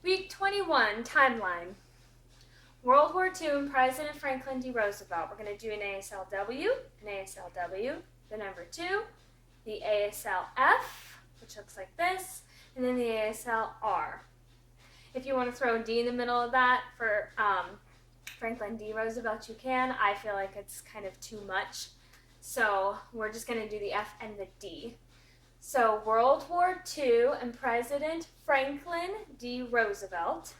Week 21, timeline. World War II and President Franklin D. Roosevelt. We're going to do an ASLW, the number 2, the ASLF, which looks like this, and then the ASLR. If you want to throw a D in the middle of that for Franklin D. Roosevelt, you can. I feel like it's kind of too much. So we're just going to do the F and the D. So World War II and President Franklin D. Roosevelt.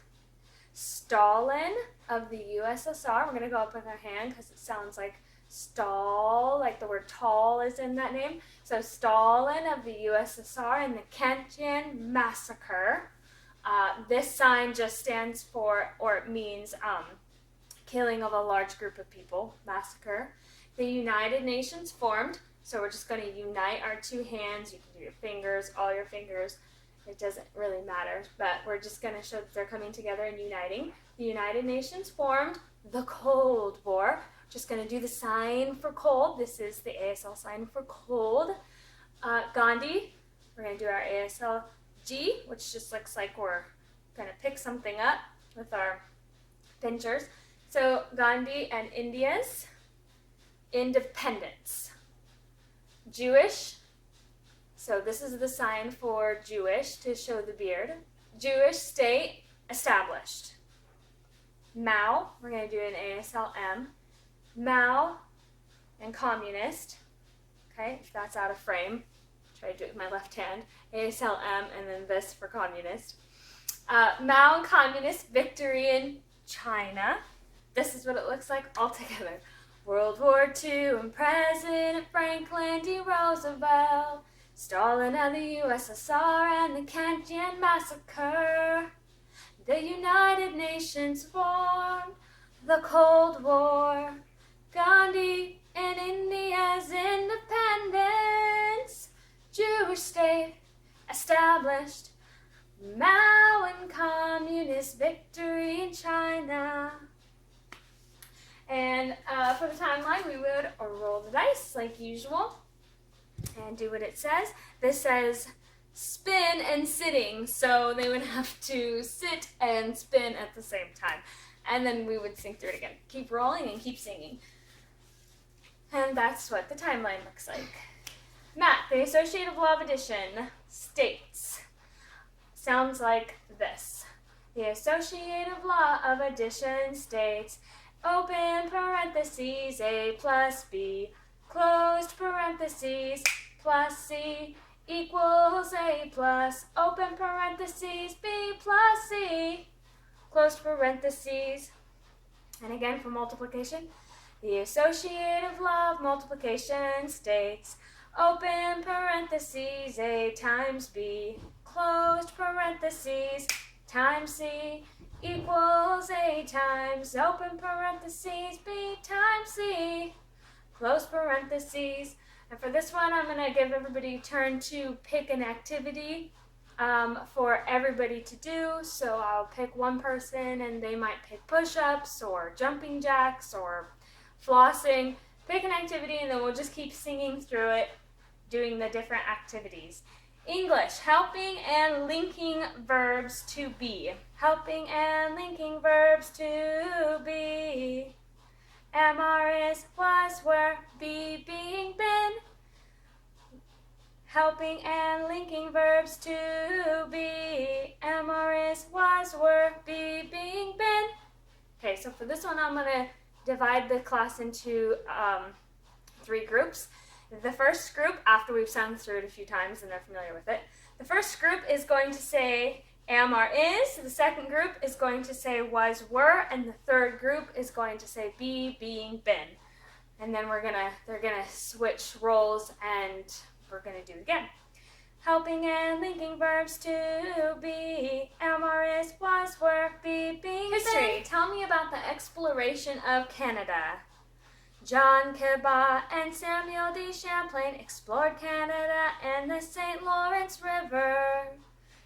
Stalin of the USSR. We're going to go up with our hand because it sounds like stall, like the word tall is in that name. So Stalin of the USSR and the Kentian Massacre. This sign just stands for, or it means killing of a large group of people, massacre. The United Nations formed, so we're just going to unite our two hands. You can do your fingers, all your fingers. It doesn't really matter, but we're just going to show that they're coming together and uniting. The United Nations formed. The Cold War. Just going to do the sign for cold. This is the ASL sign for cold. Gandhi. We're going to do our ASL G, which just looks like we're going to pick something up with our pinchers. So Gandhi and India's independence. Jewish. So this is the sign for Jewish to show the beard. Jewish state established. Mao, we're going to do an ASLM. Mao and communist. Okay, if that's out of frame, try to do it with my left hand. ASLM and then this for communist. Mao and communist, victory in China. This is what it looks like all together. World War II and President Franklin D. Roosevelt. Stalin of the USSR and the Kentian Massacre. The United Nations formed. The Cold War. Gandhi and India's independence. Jewish state established. Mao and communist victory in China. And for the timeline, we would roll the dice like usual and do what it says. This says spin and sitting, so they would have to sit and spin at the same time. And then we would sing through it again. Keep rolling and keep singing. And that's what the timeline looks like. Matt, the associative law of addition states, sounds like this. The associative law of addition states, open parentheses, A plus B, closed parentheses, plus C, equals A plus, open parentheses, B plus C, closed parentheses. And again for multiplication, the associative law of multiplication states, open parentheses, A times B, closed parentheses, times C, equals A times, open parentheses, B times C, close parentheses. And for this one, I'm going to give everybody a turn to pick an activity for everybody to do. So I'll pick one person and they might pick push-ups or jumping jacks or flossing. Pick an activity and then we'll just keep singing through it, doing the different activities. English, helping and linking verbs to be. Helping and linking verbs to be. Am, are, is, was, were, be, being, been. Helping and linking verbs to be. Am, are, is, was, were, be, being, been. Okay, so for this one I'm going to divide the class into 3 groups. The first group, after we've sung through it a few times and they're familiar with it, the first group is going to say am, are, is. The second group is going to say was, were, and the third group is going to say be, being, been. And then they're gonna switch roles and we're gonna do it again. Helping and linking verbs to be. Am, are, is, was, were, be, being, history. Been. Tell me about the exploration of Canada. John Cabot and Samuel de Champlain explored Canada and the St. Lawrence River.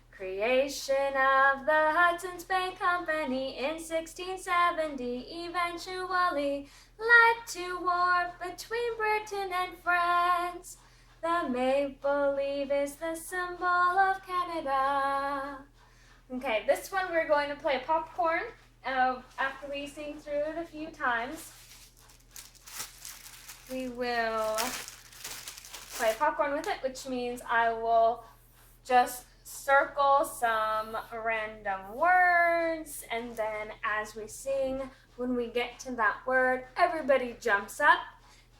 Creation of the Hudson's Bay Company in 1670 eventually led to war between Britain and France. The maple leaf is the symbol of Canada. Okay, this one we're going to play popcorn after we sing through it a few times. We will play popcorn with it, which means I will just circle some random words, and then as we sing, when we get to that word, everybody jumps up.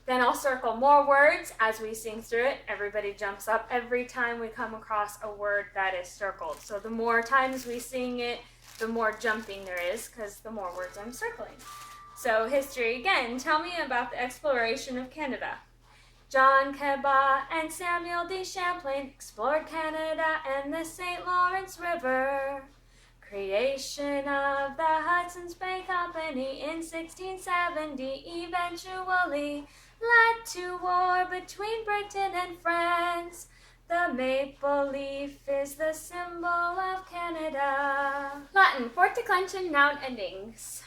Then I'll circle more words as we sing through it. Everybody jumps up every time we come across a word that is circled. So the more times we sing it, the more jumping there is, because the more words I'm circling. So history again. Tell me about the exploration of Canada. John Cabot and Samuel de Champlain explored Canada and the St. Lawrence River. Creation of the Hudson's Bay Company in 1670 eventually led to war between Britain and France. The maple leaf is the symbol of Canada. Latin, fourth declension noun endings.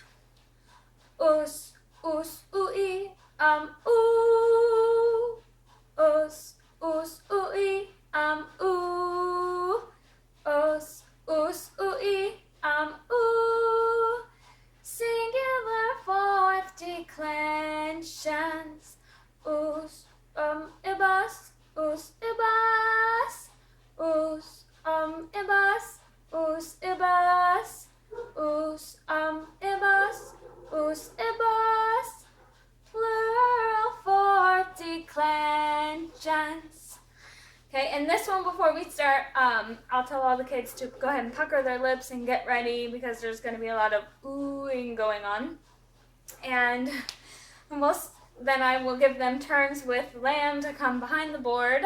Us, ui, ooh. Us, ui, ooh. Us, ui, ooh. Singular fourth declensions. Us, ibas, ibas. Us, ibas, ibas. Us, ibas, ibas. Plural fourth declensions. Okay, and this one, before we start, I'll tell all the kids to go ahead and pucker their lips and get ready, because there's going to be a lot of oohing going on. And then I will give them turns with Lamb to come behind the board.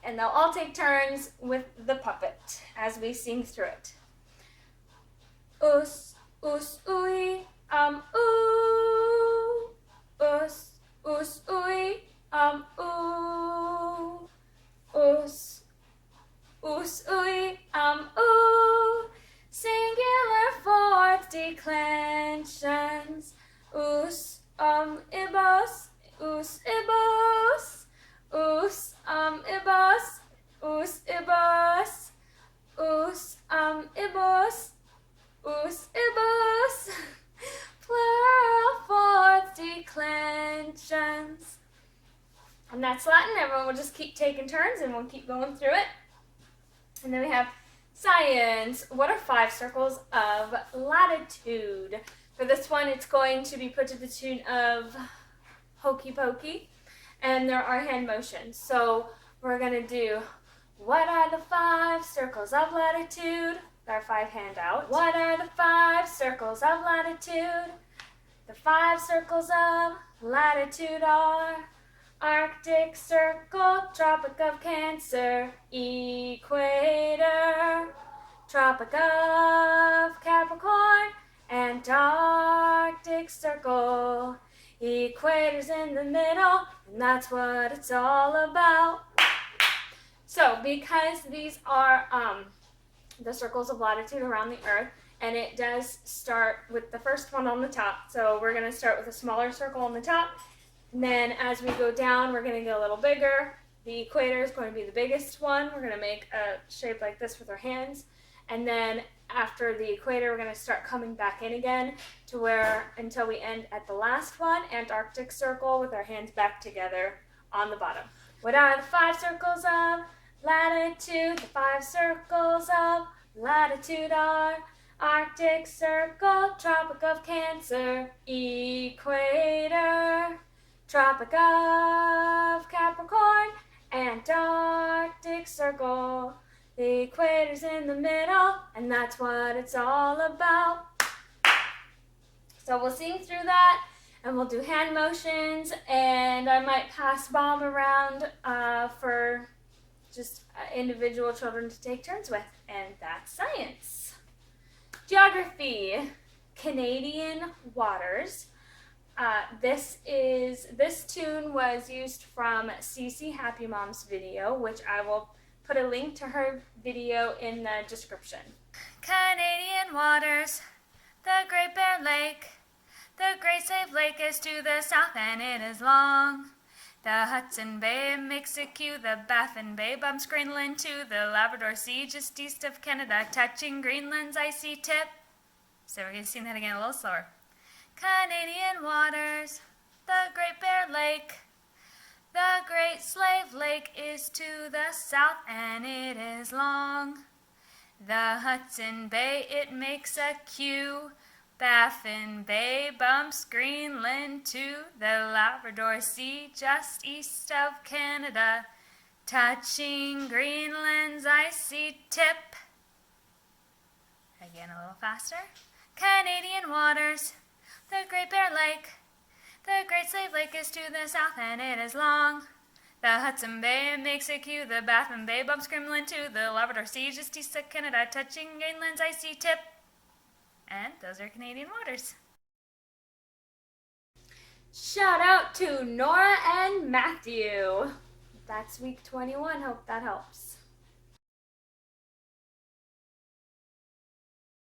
And they'll all take turns with the puppet as we sing through it. Us, ui, ooh. Us, ui, ooh. Us, ui, ooh. Singular fourth declensions. Us, ibas, ibas. Us, ibas, ibas. Us, ibas, ibas. Plural fourth declensions. And that's Latin. Everyone will just keep taking turns and we'll keep going through it. And then we have science. What are 5 circles of latitude? For this one, it's going to be put to the tune of Hokey Pokey. And there are hand motions. So we're going to do, what are the 5 circles of latitude? Our 5 handout. What are the 5 circles of latitude? The 5 circles of latitude are Arctic Circle, Tropic of Cancer, Equator, Tropic of Capricorn, Antarctic Circle. Equator's in the middle, and that's what it's all about. So, because these are the circles of latitude around the Earth, and it does start with the first one on the top. So we're going to start with a smaller circle on the top, and then as we go down, we're going to get a little bigger. The equator is going to be the biggest one. We're going to make a shape like this with our hands, and then after the equator, we're going to start coming back in again to where, until we end at the last one, Antarctic Circle, with our hands back together on the bottom. What are the 5 circles of latitude? The 5 circles of latitude are Arctic Circle, Tropic of Cancer, Equator, Tropic of Capricorn, Antarctic Circle. The equator's in the middle, and that's what it's all about. So we'll sing through that, and we'll do hand motions, and I might pass Bob around for just individual children to take turns with, and that's science. Geography, Canadian waters. This tune was used from Cece Happy Mom's video, which I will put a link to her video in the description. Canadian waters, the Great Bear Lake. The Great Slave Lake is to the south and it is long. The Hudson Bay, Mexico, the Baffin Bay bumps Greenland to the Labrador Sea just east of Canada, touching Greenland's icy tip. So we're going to sing that again a little slower. Canadian waters, the Great Bear Lake. The Great Slave Lake is to the south and it is long. The Hudson Bay, it makes a Q. Baffin Bay bumps Greenland to the Labrador Sea just east of Canada, touching Greenland's icy tip. Again, a little faster. Canadian waters, the Great Bear Lake. The Great Slave Lake is to the south and it is long. The Hudson Bay makes a Q. The Baffin Bay bumps Greenland to the Labrador Sea just east of Canada, touching Greenland's icy tip. And those are Canadian waters. Shout out to Nora and Matthew. That's week 21. Hope that helps.